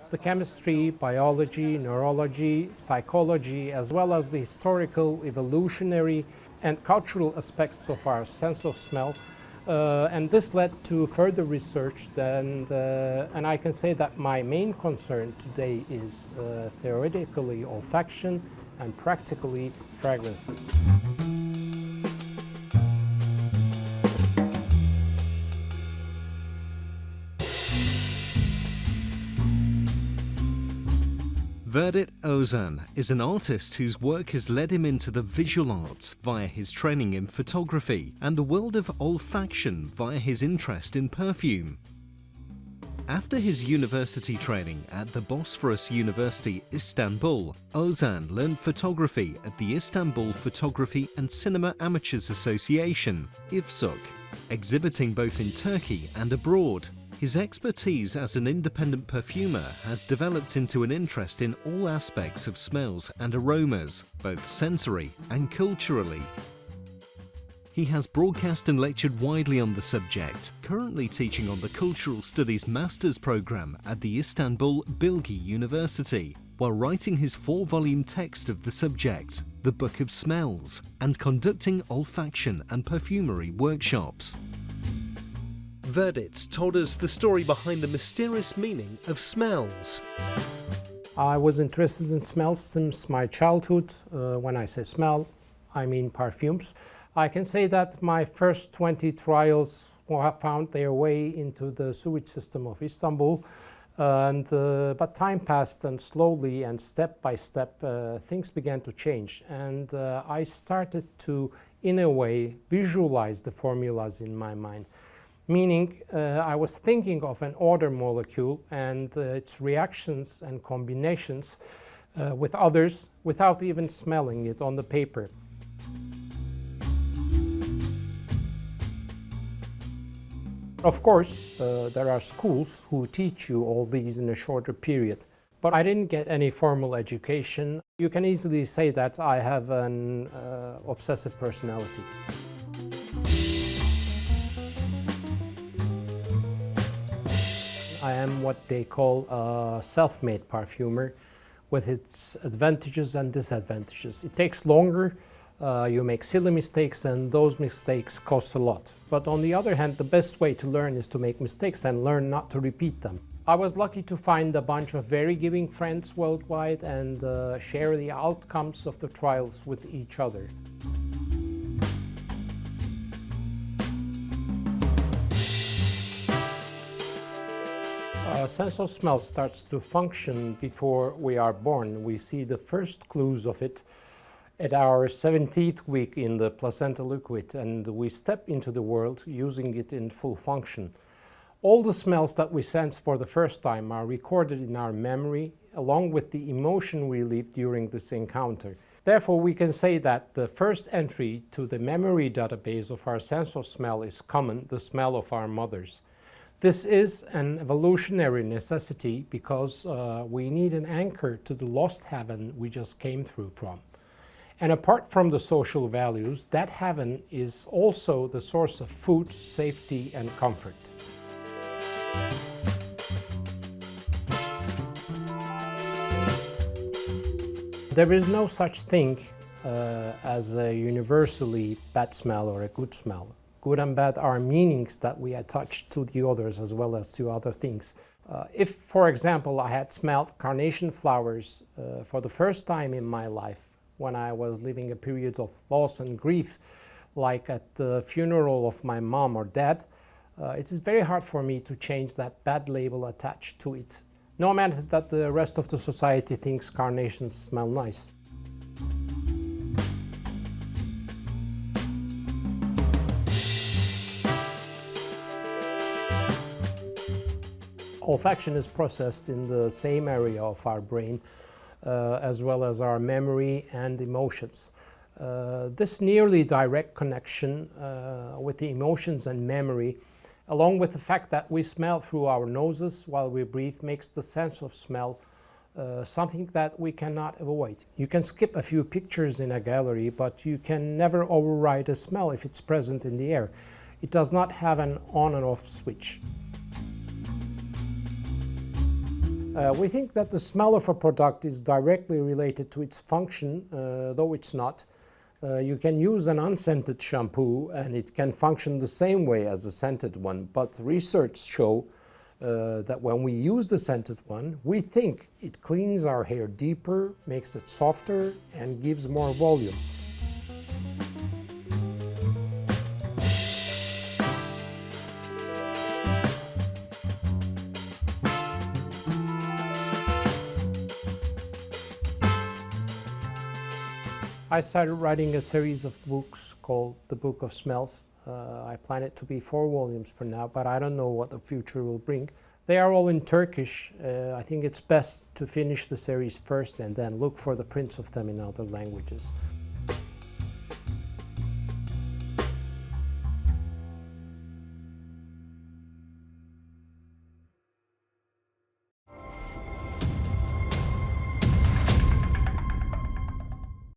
The chemistry, biology, neurology, psychology, as well as the historical, evolutionary, and cultural aspects of our sense of smell. And this led to further research, and I can say that my main concern today is theoretically olfaction and practically fragrances. Vedat Ozan is an artist whose work has led him into the visual arts via his training in photography and the world of olfaction via his interest in perfume. After his university training at the Bosphorus University, Istanbul, Ozan learned photography at the Istanbul Photography and Cinema Amateurs Association, IFSUK, exhibiting both in Turkey and abroad. His expertise as an independent perfumer has developed into an interest in all aspects of smells and aromas, both sensory and culturally. He has broadcast and lectured widely on the subject, currently teaching on the Cultural Studies Master's Programme at the Istanbul Bilgi University, while writing his 4-volume text of the subject, The Book of Smells, and conducting olfaction and perfumery workshops. Vedat told us the story behind the mysterious meaning of smells. I was interested in smells since my childhood. When I say smell, I mean perfumes. I can say that my first 20 trials found their way into the sewage system of Istanbul. But time passed, and slowly and step by step things began to change. And I started to, in a way, visualize the formulas in my mind. Meaning, I was thinking of an odor molecule and its reactions and combinations with others without even smelling it on the paper. Of course, there are schools who teach you all these in a shorter period, but I didn't get any formal education. You can easily say that I have an obsessive personality. I am what they call a self-made perfumer, with its advantages and disadvantages. It takes longer, you make silly mistakes, and those mistakes cost a lot. But on the other hand, the best way to learn is to make mistakes and learn not to repeat them. I was lucky to find a bunch of very giving friends worldwide and share the outcomes of the trials with each other. Sense of smell starts to function before we are born. We see the first clues of it at our 17th week in the placenta liquid, and we step into the world using it in full function. All the smells that we sense for the first time are recorded in our memory, along with the emotion we live during this encounter. Therefore, we can say that the first entry to the memory database of our sense of smell is common, the smell of our mothers. This is an evolutionary necessity because we need an anchor to the lost heaven we just came through from. And apart from the social values, that heaven is also the source of food, safety, and comfort. There is no such thing as a universally bad smell or a good smell. Good and bad are meanings that we attach to the others as well as to other things. If, for example, I had smelled carnation flowers for the first time in my life when I was living a period of loss and grief, like at the funeral of my mom or dad, it is very hard for me to change that bad label attached to it, no matter that the rest of the society thinks carnations smell nice. Olfaction is processed in the same area of our brain as well as our memory and emotions. This nearly direct connection with the emotions and memory, along with the fact that we smell through our noses while we breathe, makes the sense of smell something that we cannot avoid. You can skip a few pictures in a gallery, but you can never override a smell if it's present in the air. It does not have an on and off switch. We think that the smell of a product is directly related to its function, though it's not. You can use an unscented shampoo and it can function the same way as a scented one, but research show that when we use the scented one, we think it cleans our hair deeper, makes it softer, and gives more volume. I started writing a series of books called The Book of Smells. I plan it to be 4 volumes for now, but I don't know what the future will bring. They are all in Turkish. I think it's best to finish the series first and then look for the prints of them in other languages.